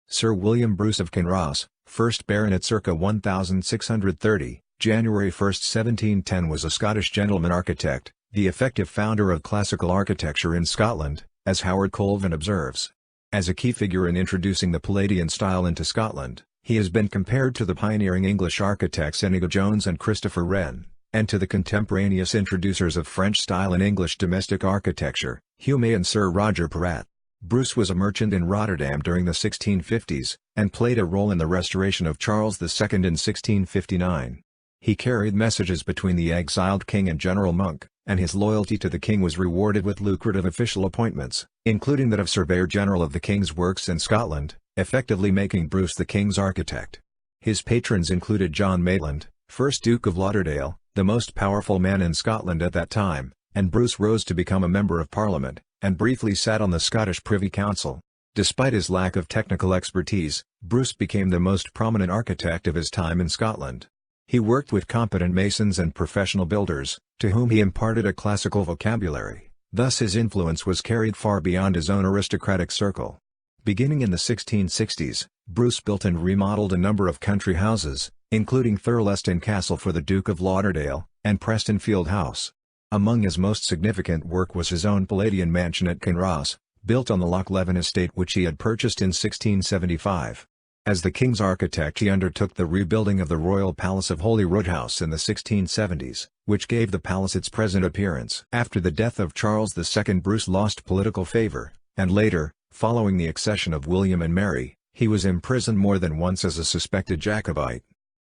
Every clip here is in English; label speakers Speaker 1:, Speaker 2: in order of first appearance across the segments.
Speaker 1: Sir William Bruce of Kinross, 1st Baronet circa 1630, January 1, 1710 was a Scottish gentleman architect, the effective founder of classical architecture in Scotland, as Howard Colvin observes. As a key figure in introducing the Palladian style into Scotland, he has been compared to the pioneering English architects Inigo Jones and Christopher Wren, and to the contemporaneous introducers of French style in English domestic architecture, Hugh May and Sir Roger Peratt. Bruce was a merchant in Rotterdam during the 1650s, and played a role in the restoration of Charles II in 1659. He carried messages between the exiled king and General Monk, and his loyalty to the king was rewarded with lucrative official appointments, including that of Surveyor General of the King's Works in Scotland, effectively making Bruce the king's architect. His patrons included John Maitland, 1st Duke of Lauderdale, the most powerful man in Scotland at that time, and Bruce rose to become a Member of Parliament, and briefly sat on the Scottish Privy Council. Despite his lack of technical expertise, Bruce became the most prominent architect of his time in Scotland. He worked with competent masons and professional builders, to whom he imparted a classical vocabulary, thus his influence was carried far beyond his own aristocratic circle. Beginning in the 1660s, Bruce built and remodeled a number of country houses, including Thurleston Castle for the Duke of Lauderdale, and Preston Field House. Among his most significant work was his own Palladian mansion at Kinross, built on the Loch Leven estate which he had purchased in 1675. As the king's architect he undertook the rebuilding of the royal palace of Holyrood House in the 1670s, which gave the palace its present appearance. After the death of Charles II, Bruce lost political favour, and later, following the accession of William and Mary, he was imprisoned more than once as a suspected Jacobite.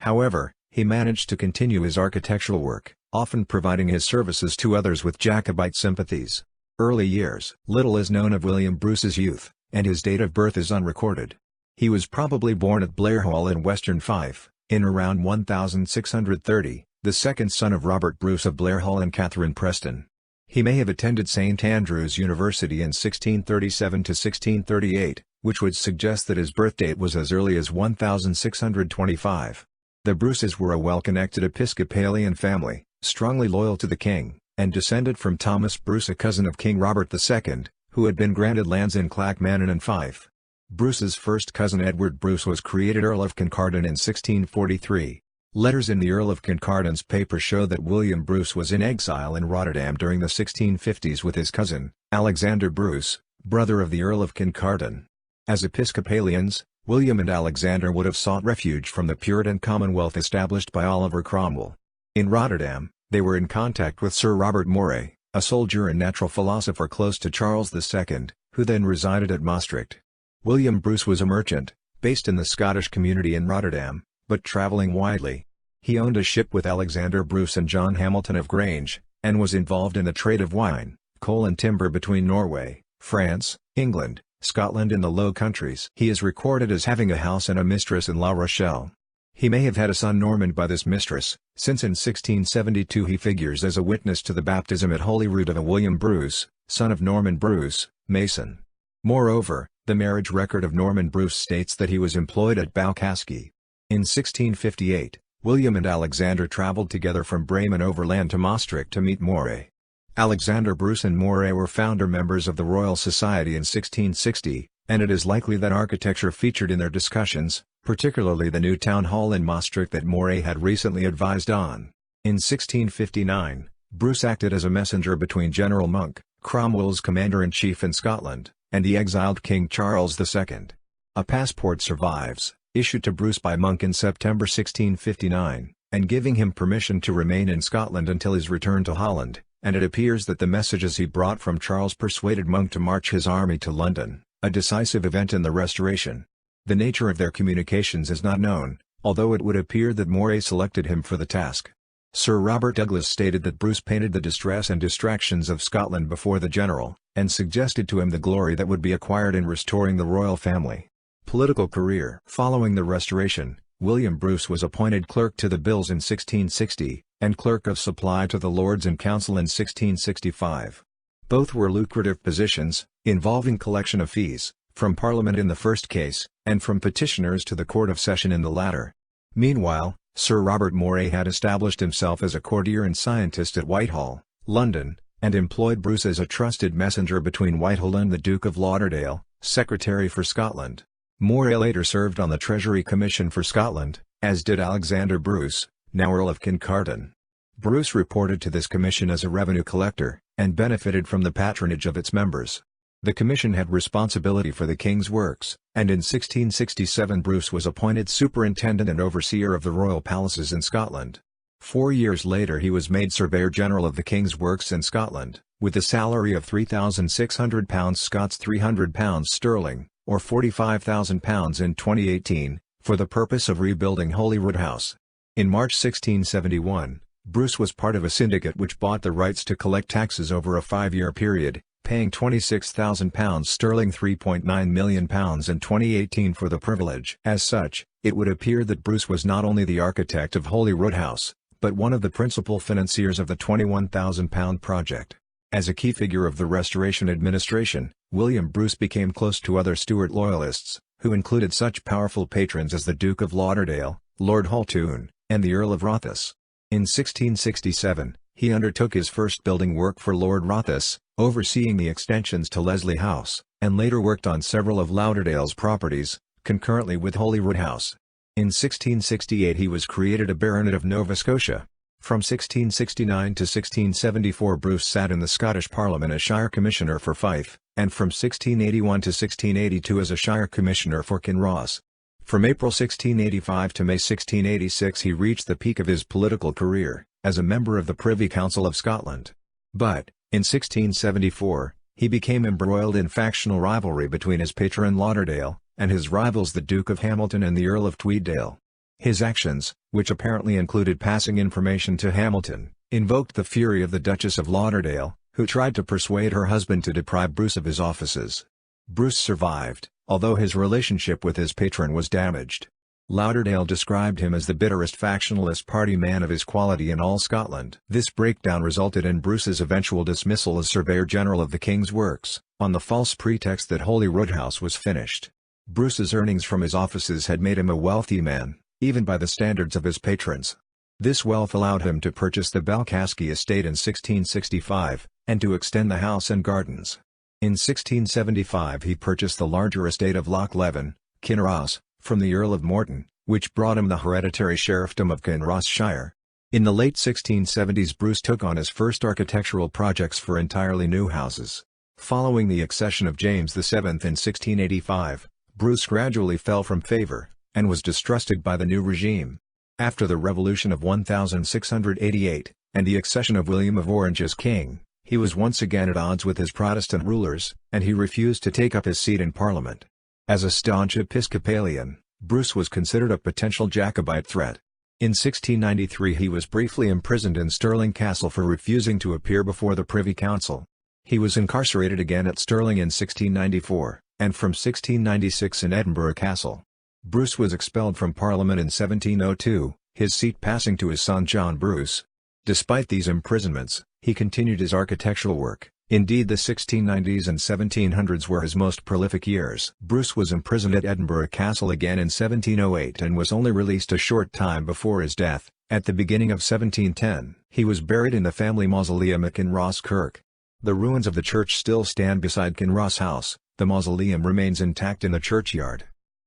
Speaker 1: However, he managed to continue his architectural work, often providing his services to others with Jacobite sympathies. Early years. Little is known of William Bruce's youth, and his date of birth is unrecorded. He was probably born at Blair Hall in Western Fife, in around 1630, the second son of Robert Bruce of Blair Hall and Catherine Preston. He may have attended St Andrews University in 1637 to 1638, which would suggest that his birth date was as early as 1625. The Bruces were a well-connected Episcopalian family, strongly loyal to the king, and descended from Thomas Bruce, a cousin of King Robert II, who had been granted lands in Clackmannan and Fife. Bruce's first cousin Edward Bruce was created Earl of Kincardine in 1643. Letters in the Earl of Kincardine's paper show that William Bruce was in exile in Rotterdam during the 1650s with his cousin, Alexander Bruce, brother of the Earl of Kincardine. As Episcopalians, William and Alexander would have sought refuge from the Puritan Commonwealth established by Oliver Cromwell. In Rotterdam, they were in contact with Sir Robert Moray, a soldier and natural philosopher close to Charles II, who then resided at Maastricht. William Bruce was a merchant, based in the Scottish community in Rotterdam, but travelling widely. He owned a ship with Alexander Bruce and John Hamilton of Grange, and was involved in the trade of wine, coal and timber between Norway, France, England, Scotland and the Low Countries. He is recorded as having a house and a mistress in La Rochelle. He may have had a son Normand by this mistress, since in 1672 he figures as a witness to the baptism at Holyrood of a William Bruce, son of Norman Bruce, mason. Moreover, the marriage record of Norman Bruce states that he was employed at Balcaskey. In 1658, William and Alexander travelled together from Bremen overland to Maastricht to meet Moray. Alexander Bruce and Moray were founder members of the Royal Society in 1660, and it is likely that architecture featured in their discussions, particularly the new town hall in Maastricht that Moray had recently advised on. In 1659, Bruce acted as a messenger between General Monk, Cromwell's commander-in-chief in Scotland, and the exiled King Charles II. A passport survives, issued to Bruce by Monk in September 1659, and giving him permission to remain in Scotland until his return to Holland, and it appears that the messages he brought from Charles persuaded Monk to march his army to London, a decisive event in the Restoration. The nature of their communications is not known, although it would appear that Moray selected him for the task. Sir Robert Douglas stated that Bruce painted the distress and distractions of Scotland before the general, and suggested to him the glory that would be acquired in restoring the royal family. Political career. Following the Restoration, William Bruce was appointed Clerk to the Bills in 1660, and Clerk of Supply to the Lords in Council in 1665. Both were lucrative positions, involving collection of fees, from Parliament in the first case, and from petitioners to the Court of Session in the latter. Meanwhile, Sir Robert Moray had established himself as a courtier and scientist at Whitehall, London, and employed Bruce as a trusted messenger between Whitehall and the Duke of Lauderdale, Secretary for Scotland. Moray later served on the Treasury Commission for Scotland, as did Alexander Bruce, now Earl of Kincardine. Bruce reported to this commission as a revenue collector, and benefited from the patronage of its members. The commission had responsibility for the king's works, and in 1667 Bruce was appointed superintendent and overseer of the royal palaces in Scotland. 4 years later he was made Surveyor General of the King's Works in Scotland, with a salary of £3,600 Scots £300 sterling, or £45,000 in 2018, for the purpose of rebuilding Holyrood House. In March 1671, Bruce was part of a syndicate which bought the rights to collect taxes over a 5-year period, paying £26,000 sterling £3.9 million in 2018 for the privilege. As such, it would appear that Bruce was not only the architect of Holyrood House, but one of the principal financiers of the £21,000 project. As a key figure of the Restoration administration, William Bruce became close to other Stuart loyalists, who included such powerful patrons as the Duke of Lauderdale, Lord Haltoun, and the Earl of Rothes. In 1667, he undertook his first building work for Lord Rothes, overseeing the extensions to Leslie House, and later worked on several of Lauderdale's properties, concurrently with Holyrood House. In 1668 he was created a baronet of Nova Scotia. From 1669 to 1674 Bruce sat in the Scottish Parliament as Shire Commissioner for Fife, and from 1681 to 1682 as a Shire Commissioner for Kinross. From April 1685 to May 1686 he reached the peak of his political career, as a member of the Privy Council of Scotland. But, in 1674, he became embroiled in factional rivalry between his patron Lauderdale, and his rivals the Duke of Hamilton and the Earl of Tweeddale. His actions, which apparently included passing information to Hamilton, invoked the fury of the Duchess of Lauderdale, who tried to persuade her husband to deprive Bruce of his offices. Bruce survived, although his relationship with his patron was damaged. Lauderdale described him as the bitterest factionalist party man of his quality in all Scotland. This breakdown resulted in Bruce's eventual dismissal as Surveyor General of the King's Works, on the false pretext that Holyrood House was finished. Bruce's earnings from his offices had made him a wealthy man, even by the standards of his patrons. This wealth allowed him to purchase the Balcaskey estate in 1665, and to extend the house and gardens. In 1675 he purchased the larger estate of Loch Leven, Kinross, from the Earl of Morton, which brought him the hereditary sheriffdom of Kinross Shire. In the late 1670s Bruce took on his first architectural projects for entirely new houses. Following the accession of James VII in 1685, Bruce gradually fell from favour, and was distrusted by the new regime. After the Revolution of 1688, and the accession of William of Orange as king, he was once again at odds with his Protestant rulers, and he refused to take up his seat in Parliament. As a staunch Episcopalian, Bruce was considered a potential Jacobite threat. In 1693 he was briefly imprisoned in Stirling Castle for refusing to appear before the Privy Council. He was incarcerated again at Stirling in 1694, and from 1696 in Edinburgh Castle. Bruce was expelled from Parliament in 1702, his seat passing to his son John Bruce. Despite these imprisonments, he continued his architectural work. Indeed, the 1690s and 1700s were his most prolific years. Bruce was imprisoned at Edinburgh Castle again in 1708 and was only released a short time before his death, at the beginning of 1710. He was buried in the family mausoleum at Kinross Kirk. The ruins of the church still stand beside Kinross House. The mausoleum remains intact in the churchyard.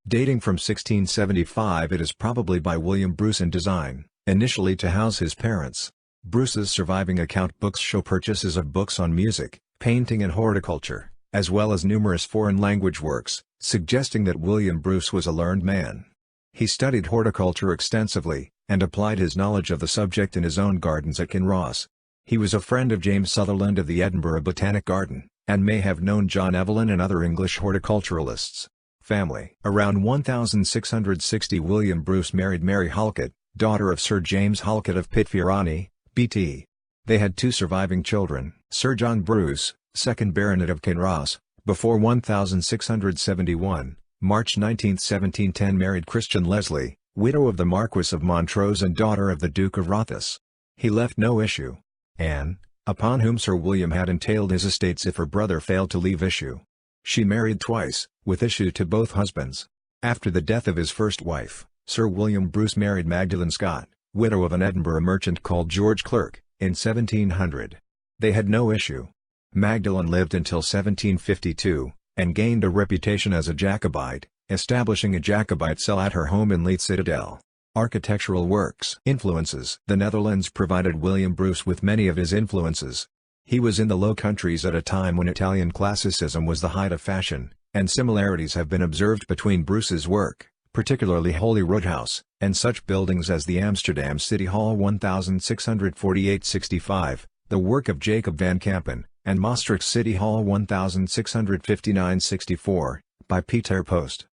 Speaker 1: Dating from 1675, it is probably by William Bruce in design, initially to house his parents. Bruce's surviving account books show purchases of books on music, painting and horticulture, as well as numerous foreign language works, suggesting that William Bruce was a learned man. He studied horticulture extensively, and applied his knowledge of the subject in his own gardens at Kinross. He was a friend of James Sutherland of the Edinburgh Botanic Garden, and may have known John Evelyn and other English horticulturalists. Family. Around 1660 William Bruce married Mary Halkett, daughter of Sir James Halkett of Pitferani, Bt. They had 2 surviving children. Sir John Bruce, 2nd Baronet of Kinross, before 1671, March 19, 1710 married Christian Leslie, widow of the Marquess of Montrose and daughter of the Duke of Rothes. He left no issue. Anne, upon whom Sir William had entailed his estates if her brother failed to leave issue. She married twice, with issue to both husbands. After the death of his first wife, Sir William Bruce married Magdalen Scott, widow of an Edinburgh merchant called George Clerk, in 1700. They had no issue. Magdalen lived until 1752, and gained a reputation as a Jacobite, establishing a Jacobite cell at her home in Leith Citadel. Architectural works. Influences. The Netherlands provided William Bruce with many of his influences. He was in the Low Countries at a time when Italian classicism was the height of fashion, and similarities have been observed between Bruce's work, particularly Holyrood House, and such buildings as the Amsterdam City Hall 1648-65, the work of Jacob van Campen, and Maastricht City Hall 1659-64, by Pieter Post.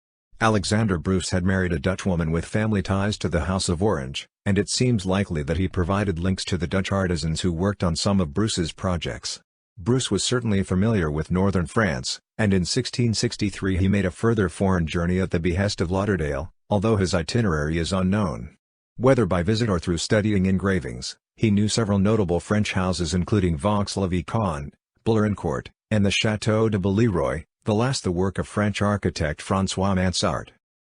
Speaker 1: Alexander Bruce had married a Dutch woman with family ties to the House of Orange, and it seems likely that he provided links to the Dutch artisans who worked on some of Bruce's projects. Bruce was certainly familiar with northern France, and in 1663 he made a further foreign journey at the behest of Lauderdale, although his itinerary is unknown. Whether by visit or through studying engravings, he knew several notable French houses including Vaux-le-Vicomte, Bullerencourt, and the Château de Belleroy, the last the work of French architect François Mansart.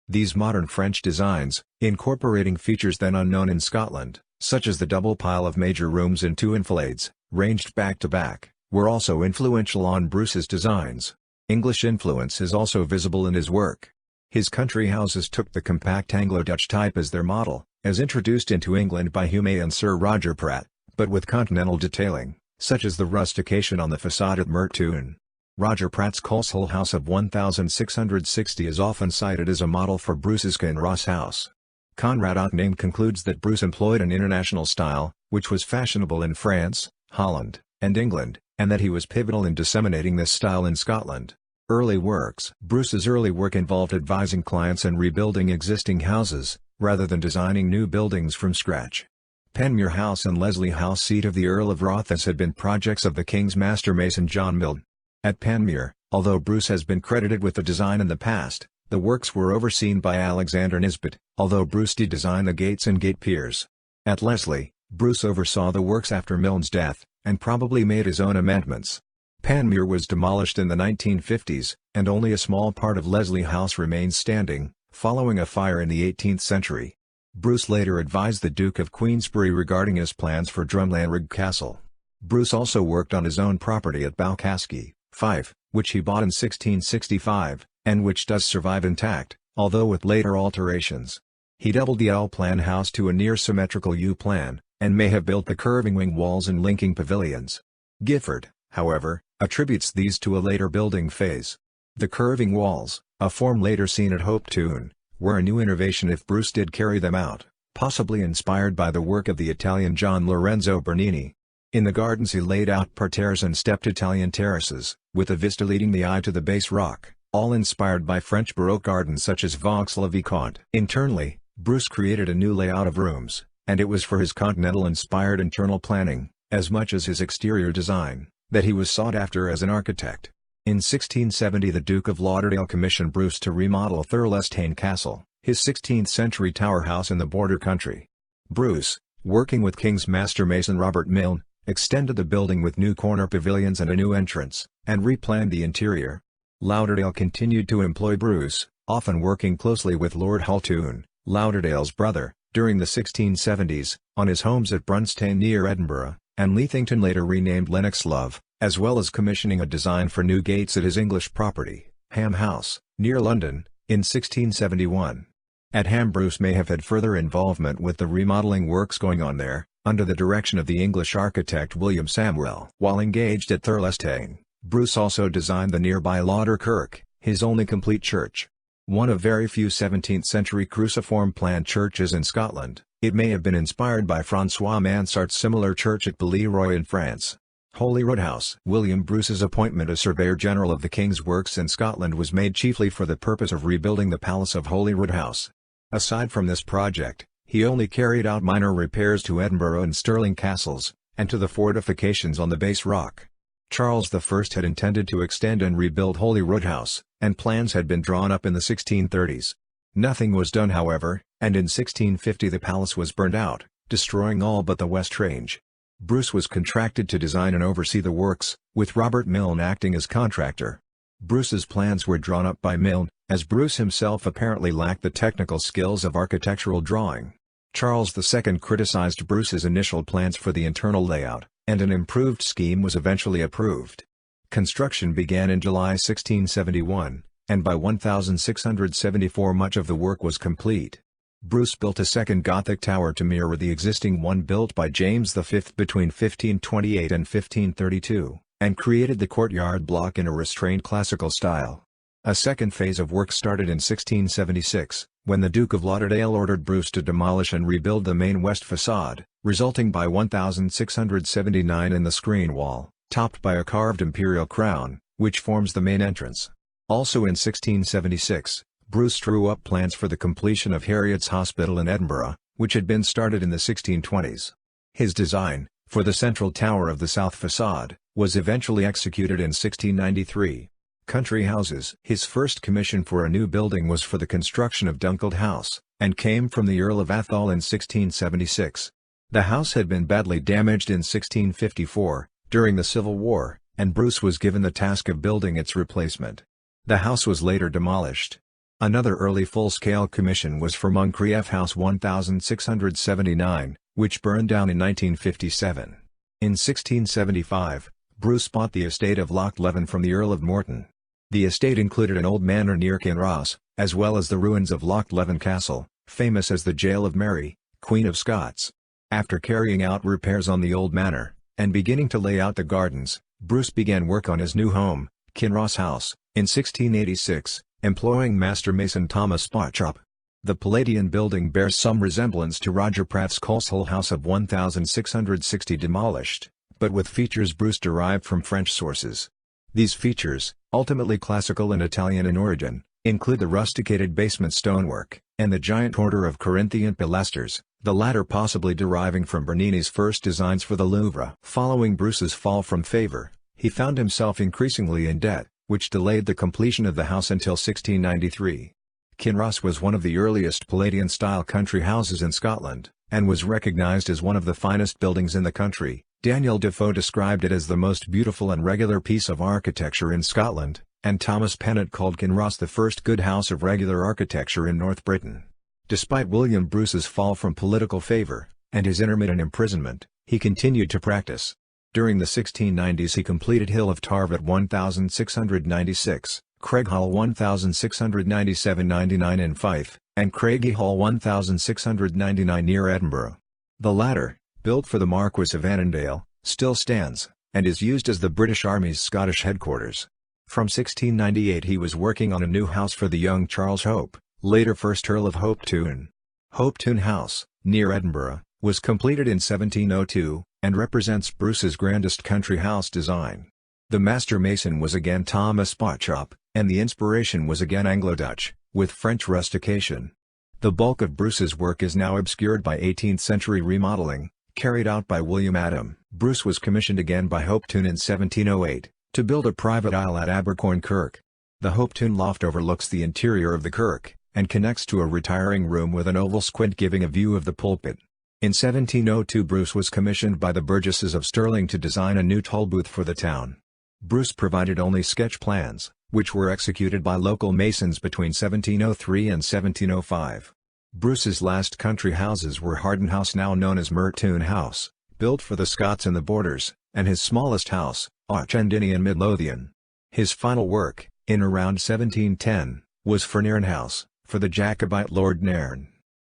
Speaker 1: These modern French designs, incorporating features then unknown in Scotland, such as the double pile of major rooms in two enfilades, ranged back to back, were also influential on Bruce's designs. English influence is also visible in his work. His country houses took the compact Anglo-Dutch type as their model, as introduced into England by Humet and Sir Roger Pratt, but with continental detailing, such as the rustication on the facade at Mertoun. Roger Pratt's Coleshill House of 1660 is often cited as a model for Bruce's Kinross House. Conrad Otname concludes that Bruce employed an international style, which was fashionable in France, Holland, and England, and that he was pivotal in disseminating this style in Scotland. Early works. Bruce's early work involved advising clients and rebuilding existing houses, rather than designing new buildings from scratch. Penmuir House and Leslie House, seat of the Earl of Rothes, had been projects of the King's master mason John Milne. At Penmuir, although Bruce has been credited with the design in the past, the works were overseen by Alexander Nisbet, although Bruce did design the gates and gate piers. At Leslie, Bruce oversaw the works after Milne's death, and probably made his own amendments. Penmuir was demolished in the 1950s, and only a small part of Leslie House remains standing, following a fire in the 18th century. Bruce later advised the Duke of Queensberry regarding his plans for Drumlanrig Castle. Bruce also worked on his own property at Balcaskey, Fife, which he bought in 1665, and which does survive intact, although with later alterations. He doubled the L-plan house to a near-symmetrical U-plan, and may have built the curving wing walls and linking pavilions. Gifford, however, attributes these to a later building phase. The curving walls, a form later seen at Hopetoun, were a new innovation if Bruce did carry them out, possibly inspired by the work of the Italian Gian Lorenzo Bernini. In the gardens he laid out parterres and stepped Italian terraces, with a vista leading the eye to the base rock, all inspired by French Baroque gardens such as Vaux-le-Vicomte. Internally, Bruce created a new layout of rooms, and it was for his continental-inspired internal planning, as much as his exterior design, that he was sought after as an architect. In 1670 the Duke of Lauderdale commissioned Bruce to remodel Thirlestane Castle, his 16th-century tower house in the border country. Bruce, working with King's master mason Robert Milne, extended the building with new corner pavilions and a new entrance, and replanned the interior. Lauderdale continued to employ Bruce, often working closely with Lord Haltoun, Lauderdale's brother, during the 1670s, on his homes at Brunstane near Edinburgh, and Leithington later renamed Lennox Love, as well as commissioning a design for new gates at his English property, Ham House, near London, in 1671. At Ham Bruce may have had further involvement with the remodeling works going on there, under the direction of the English architect William Samwell. While engaged at Thirlestane, Bruce also designed the nearby Lauder Kirk, his only complete church. One of very few 17th-century cruciform-planned churches in Scotland, it may have been inspired by François Mansart's similar church at Belleroy in France. Holyrood House. William Bruce's appointment as Surveyor-General of the King's Works in Scotland was made chiefly for the purpose of rebuilding the Palace of Holyrood House. Aside from this project, he only carried out minor repairs to Edinburgh and Stirling castles, and to the fortifications on the base rock. Charles I had intended to extend and rebuild Holyrood House, and plans had been drawn up in the 1630s. Nothing was done however, and in 1650 the palace was burned out, destroying all but the West Range. Bruce was contracted to design and oversee the works, with Robert Milne acting as contractor. Bruce's plans were drawn up by Milne, as Bruce himself apparently lacked the technical skills of architectural drawing. Charles II criticized Bruce's initial plans for the internal layout, and an improved scheme was eventually approved. Construction began in July 1671, and by 1674 much of the work was complete. Bruce built a second Gothic tower to mirror the existing one built by James V between 1528 and 1532, and created the courtyard block in a restrained classical style. A second phase of work started in 1676, when the Duke of Lauderdale ordered Bruce to demolish and rebuild the main west facade, resulting by 1679 in the screen wall, topped by a carved imperial crown, which forms the main entrance. Also in 1676, Bruce drew up plans for the completion of Heriot's Hospital in Edinburgh, which had been started in the 1620s. His design, for the central tower of the south facade, was eventually executed in 1693. Country houses. His first commission for a new building was for the construction of Dunkeld House, and came from the Earl of Athol in 1676. The house had been badly damaged in 1654, during the Civil War, and Bruce was given the task of building its replacement. The house was later demolished. Another early full-scale commission was for Moncrieff House 1679, which burned down in 1957. In 1675, Bruce bought the estate of Loch Leven from the Earl of Morton. The estate included an old manor near Kinross, as well as the ruins of Loch Leven Castle, famous as the Jail of Mary, Queen of Scots. After carrying out repairs on the old manor, and beginning to lay out the gardens, Bruce began work on his new home, Kinross House, in 1686. Employing master mason Thomas Spottrop. The Palladian building bears some resemblance to Roger Pratt's Coleshill House of 1660 demolished, but with features Bruce derived from French sources. These features, ultimately classical and Italian in origin, include the rusticated basement stonework, and the giant order of Corinthian pilasters, the latter possibly deriving from Bernini's first designs for the Louvre. Following Bruce's fall from favour, he found himself increasingly in debt, which delayed the completion of the house until 1693. Kinross was one of the earliest Palladian-style country houses in Scotland, and was recognised as one of the finest buildings in the country. Daniel Defoe described it as the most beautiful and regular piece of architecture in Scotland, and Thomas Pennant called Kinross the first good house of regular architecture in North Britain. Despite William Bruce's fall from political favour, and his intermittent imprisonment, he continued to practice. During the 1690s he completed Hill of Tarvet 1696, Craighall 1697-99 in Fife, and Craigie Hall 1699 near Edinburgh. The latter, built for the Marquess of Annandale, still stands, and is used as the British Army's Scottish headquarters. From 1698 he was working on a new house for the young Charles Hope, later 1st Earl of Hopetoun. Hopetoun House, near Edinburgh, was completed in 1702, and represents Bruce's grandest country house design. The master mason was again Thomas Spottrop, and the inspiration was again Anglo-Dutch, with French rustication. The bulk of Bruce's work is now obscured by 18th-century remodeling, carried out by William Adam. Bruce was commissioned again by Hopetoun in 1708, to build a private aisle at Abercorn Kirk. The Hopetoun loft overlooks the interior of the kirk, and connects to a retiring room with an oval squint giving a view of the pulpit. In 1702 Bruce was commissioned by the burgesses of Stirling to design a new Tolbooth for the town. Bruce provided only sketch plans, which were executed by local masons between 1703 and 1705. Bruce's last country houses were Harden House, now known as Mertoun House, built for the Scots in the Borders, and his smallest house, Auchendinny in Midlothian. His final work, in around 1710, was for Nairn House, for the Jacobite Lord Nairn.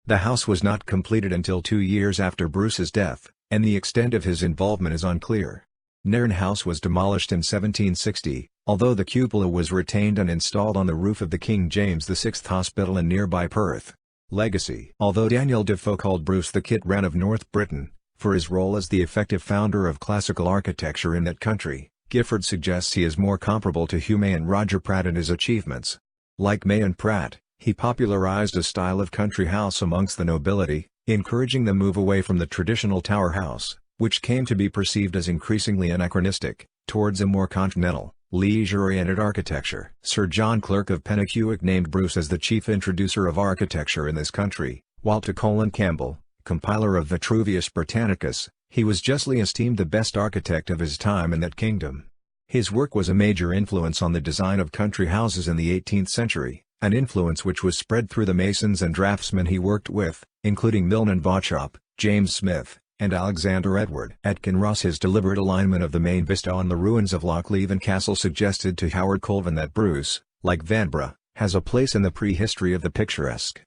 Speaker 1: The house was not completed until 2 years after Bruce's death, and the extent of his involvement is unclear. Nairn House was demolished in 1760, although the cupola was retained and installed on the roof of the King James VI Hospital in nearby Perth. Legacy. Although Daniel Defoe called Bruce the Kit Wren of North Britain, for his role as the effective founder of classical architecture in that country, Gifford suggests he is more comparable to Hugh May and Roger Pratt in his achievements. Like May and Pratt, he popularized a style of country house amongst the nobility, encouraging the move away from the traditional tower house, which came to be perceived as increasingly anachronistic, towards a more continental, leisure-oriented architecture. Sir John Clerk of Penicuik named Bruce as the chief introducer of architecture in this country, while to Colin Campbell, compiler of Vitruvius Britannicus, he was justly esteemed the best architect of his time in that kingdom. His work was a major influence on the design of country houses in the 18th century, an influence which was spread through the masons and draftsmen he worked with, including Milne Bauchop, James Smith, and Alexander Edward. At Kinross his deliberate alignment of the main vista on the ruins of Loch Leven Castle suggested to Howard Colvin that Bruce, like Vanbrugh, has a place in the prehistory of the picturesque.